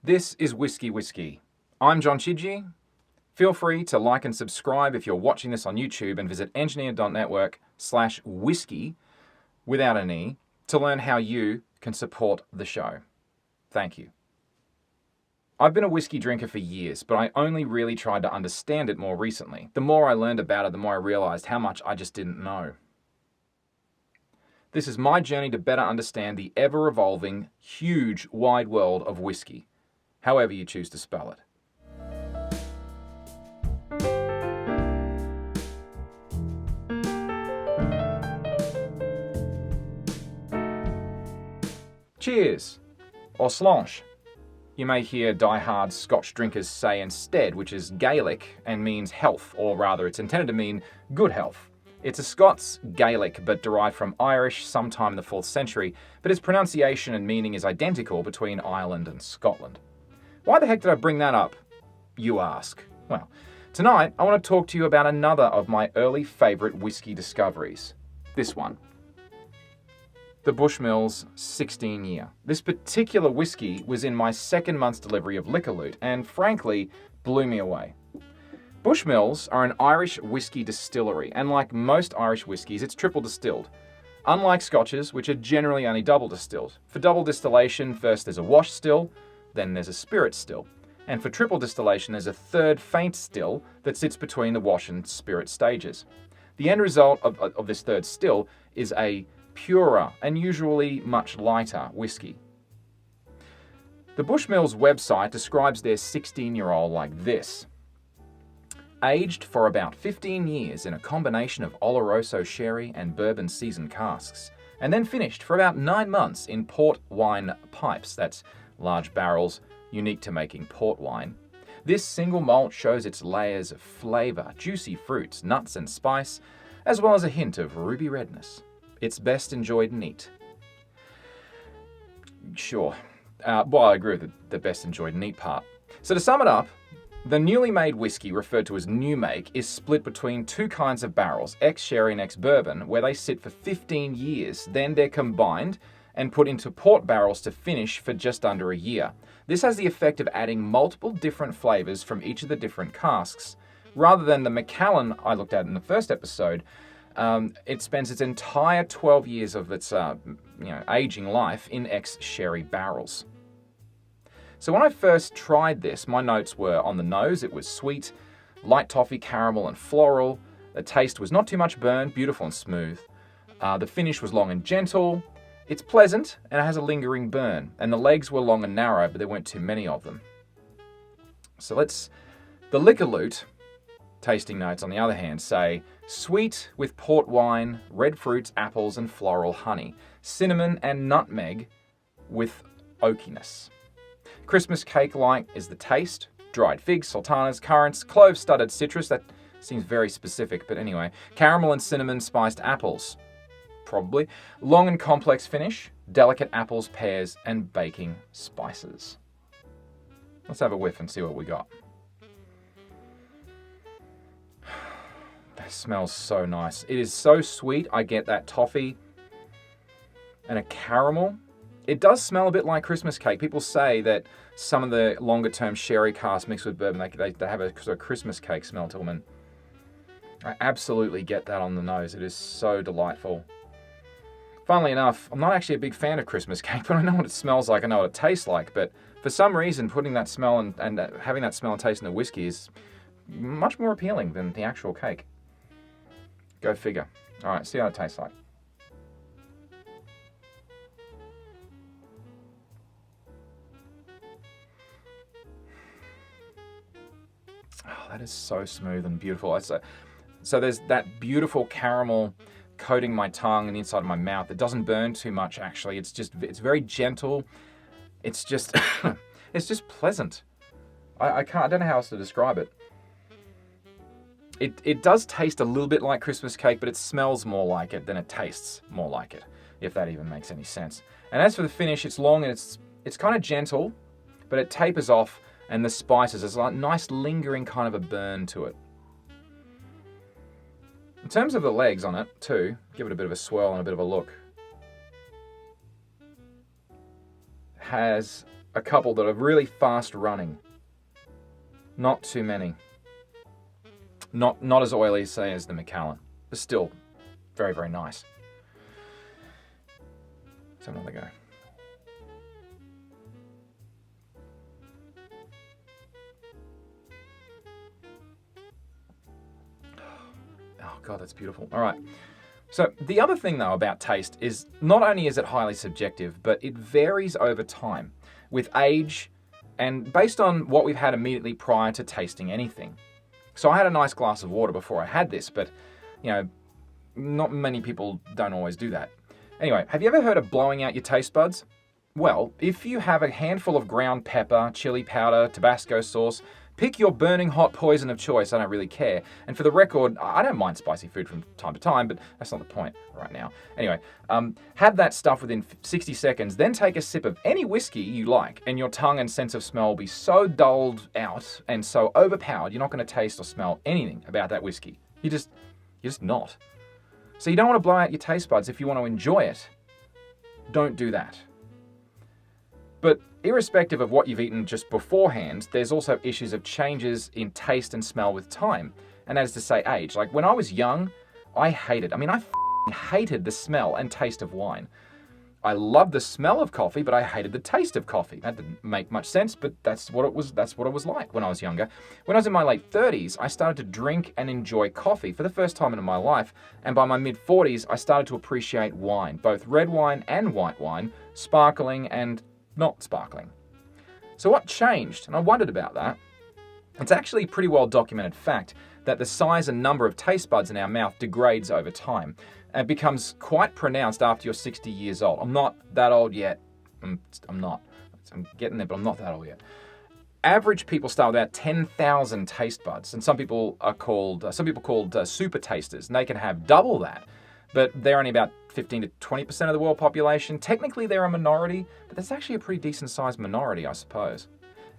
This is Whiskey Whiskey. I'm John Chidgey. Feel free to like and subscribe if you're watching this on YouTube, and visit engineer.network/whiskey without an E to learn how you can support the show. Thank you. I've been a whiskey drinker for years, but I only really tried to understand it more recently. The more I learned about it, the more I realized how much I just didn't know. This is my journey to better understand the ever-evolving, huge, wide world of whiskey, however you choose to spell it. Cheers, or slanche. You may hear die-hard Scotch drinkers say instead, which is Gaelic and means health, or rather it's intended to mean good health. It's a Scots Gaelic, but derived from Irish sometime in the 4th century, but its pronunciation and meaning is identical between Ireland and Scotland. Why the heck did I bring that up, you ask? Well, tonight I want to talk to you about another of my early favourite whiskey discoveries. This one. The Bushmills 16 Year. This particular whiskey was in my second month's delivery of Liquor Loot, and frankly, blew me away. Bushmills are an Irish whiskey distillery, and like most Irish whiskies, it's triple distilled. Unlike Scotches, which are generally only double distilled. For double distillation, first there's a wash still, then there's a spirit still. And for triple distillation, there's a third faint still that sits between the wash and spirit stages. The end result of this third still is a purer and usually much lighter whiskey. The Bushmills website describes their 16-year-old like this. Aged for about 15 years in a combination of Oloroso sherry and bourbon seasoned casks, and then finished for about 9 months in port wine pipes, that's large barrels unique to making port wine. This single malt shows its layers of flavour, juicy fruits, nuts and spice, as well as a hint of ruby redness. It's best enjoyed neat. Sure. Well, I agree with the best enjoyed neat part. So to sum it up, the newly made whiskey, referred to as new make, is split between two kinds of barrels, ex-sherry and ex-bourbon, where they sit for 15 years. Then they're combined and put into port barrels to finish for just under a year. This has the effect of adding multiple different flavours from each of the different casks. Rather than the Macallan I looked at in the first episode, it spends its entire 12 years of its aging life in ex-sherry barrels. So when I first tried this, my notes were on the nose. It was sweet, light toffee, caramel and floral. The taste was not too much burn, beautiful and smooth. The finish was long and gentle. It's pleasant and it has a lingering burn. And the legs were long and narrow, but there weren't too many of them. So the Liquor Loot tasting notes, on the other hand, say sweet with port wine, red fruits, apples and floral honey, cinnamon and nutmeg with oakiness. Christmas cake-like is the taste, dried figs, sultanas, currants, clove-studded citrus, that seems very specific, but anyway, caramel and cinnamon spiced apples, probably, long and complex finish, delicate apples, pears and baking spices. Let's have a whiff and see what we got. That smells so nice. It is so sweet. I get that toffee and a caramel. It does smell a bit like Christmas cake. People say that some of the longer-term sherry casks mixed with bourbon, they have a sort of Christmas cake smell to them. And I absolutely get that on the nose. It is so delightful. Funnily enough, I'm not actually a big fan of Christmas cake, but I know what it smells like. I know what it tastes like. But for some reason, putting that smell and having that smell and taste in the whiskey is much more appealing than the actual cake. Go figure. All right, see how it tastes like. Oh, that is so smooth and beautiful. So there's that beautiful caramel coating my tongue and the inside of my mouth. It doesn't burn too much, actually. It's very gentle. It's just it's just pleasant. I don't know how else to describe it. It does taste a little bit like Christmas cake, but it smells more like it than it tastes more like it, if that even makes any sense. And as for the finish, it's long and it's kind of gentle, but it tapers off, and the spices, there's a nice lingering kind of a burn to it. In terms of the legs on it, too, give it a bit of a swirl and a bit of a look. Has a couple that are really fast running. Not too many. Not as oily, say, as the Macallan, but still very, very nice. Let's have another go. Oh God, that's beautiful. All right. So the other thing though about taste is not only is it highly subjective, but it varies over time with age and based on what we've had immediately prior to tasting anything. So I had a nice glass of water before I had this, but you know, not many people don't always do that. Anyway, have you ever heard of blowing out your taste buds? Well, if you have a handful of ground pepper, chili powder, Tabasco sauce, pick your burning hot poison of choice, I don't really care. And for the record, I don't mind spicy food from time to time, but that's not the point right now. Anyway, have that stuff within 60 seconds, then take a sip of any whiskey you like, and your tongue and sense of smell will be so dulled out and so overpowered, you're not going to taste or smell anything about that whiskey. You're just not. So you don't want to blow out your taste buds if you want to enjoy it. Don't do that. But irrespective of what you've eaten just beforehand, there's also issues of changes in taste and smell with time. And that is to say age. Like when I was young, I hated the smell and taste of wine. I loved the smell of coffee, but I hated the taste of coffee. That didn't make much sense, but that's what it was like when I was younger. When I was in my late 30s, I started to drink and enjoy coffee for the first time in my life, and by my mid 40s, I started to appreciate wine, both red wine and white wine, sparkling and not sparkling. So what changed? And I wondered about that. It's actually a pretty well documented fact that the size and number of taste buds in our mouth degrades over time and becomes quite pronounced after you're 60 years old. I'm not that old yet. I'm not. I'm getting there, but I'm not that old yet. Average people start with about 10,000 taste buds, and some people called super tasters, and they can have double that. But they're only about 15 to 20% of the world population. Technically, they're a minority, but that's actually a pretty decent-sized minority, I suppose.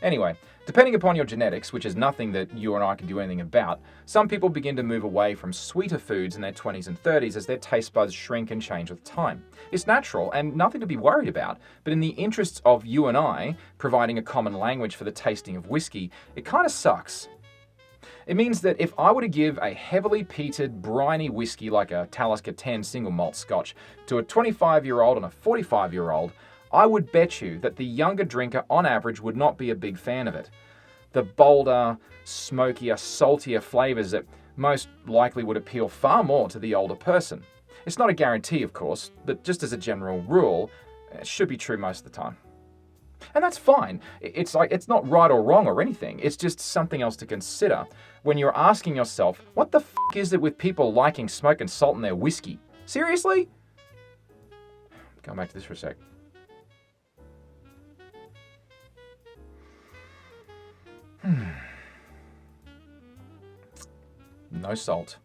Anyway, depending upon your genetics, which is nothing that you and I can do anything about, some people begin to move away from sweeter foods in their 20s and 30s as their taste buds shrink and change with time. It's natural and nothing to be worried about, but in the interests of you and I providing a common language for the tasting of whiskey, it kind of sucks. It means that if I were to give a heavily peated, briny whiskey like a Talisker 10 single malt scotch to a 25-year-old and a 45-year-old, I would bet you that the younger drinker on average would not be a big fan of it. The bolder, smokier, saltier flavours that most likely would appeal far more to the older person. It's not a guarantee, of course, but just as a general rule, it should be true most of the time. And that's fine. It's not right or wrong or anything. It's just something else to consider when you're asking yourself, what the f*** is it with people liking smoke and salt in their whiskey? Seriously? Going back to this for a sec. No salt.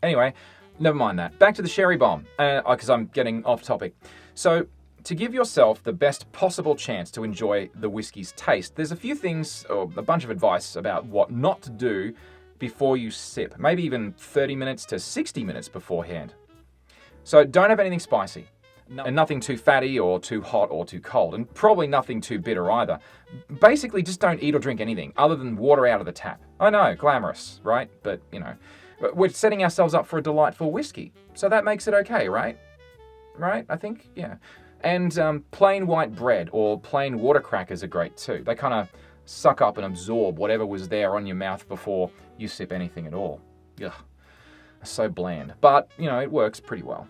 Anyway, never mind that. Back to the sherry bomb, because I'm getting off topic. So, to give yourself the best possible chance to enjoy the whiskey's taste, there's a few things, or a bunch of advice about what not to do before you sip. Maybe even 30 minutes to 60 minutes beforehand. So don't have anything spicy. And nothing too fatty or too hot or too cold. And probably nothing too bitter either. Basically, just don't eat or drink anything other than water out of the tap. I know, glamorous, right? But, we're setting ourselves up for a delightful whiskey. So that makes it okay, right? Right? I think, yeah. And plain white bread or plain water crackers are great too. They kind of suck up and absorb whatever was there on your mouth before you sip anything at all. Ugh, so bland. But, it works pretty well.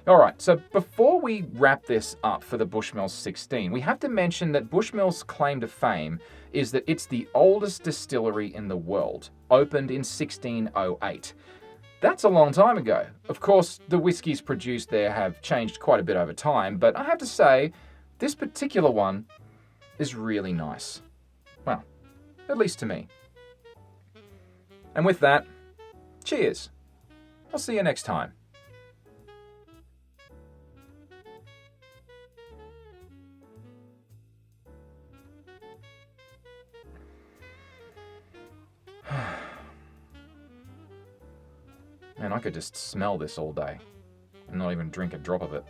All right, so before we wrap this up for the Bushmills 16, we have to mention that Bushmills' claim to fame is that it's the oldest distillery in the world, opened in 1608. That's a long time ago. Of course, the whiskies produced there have changed quite a bit over time, but I have to say, this particular one is really nice. Well, at least to me. And with that, cheers. I'll see you next time. Man, I could just smell this all day and not even drink a drop of it.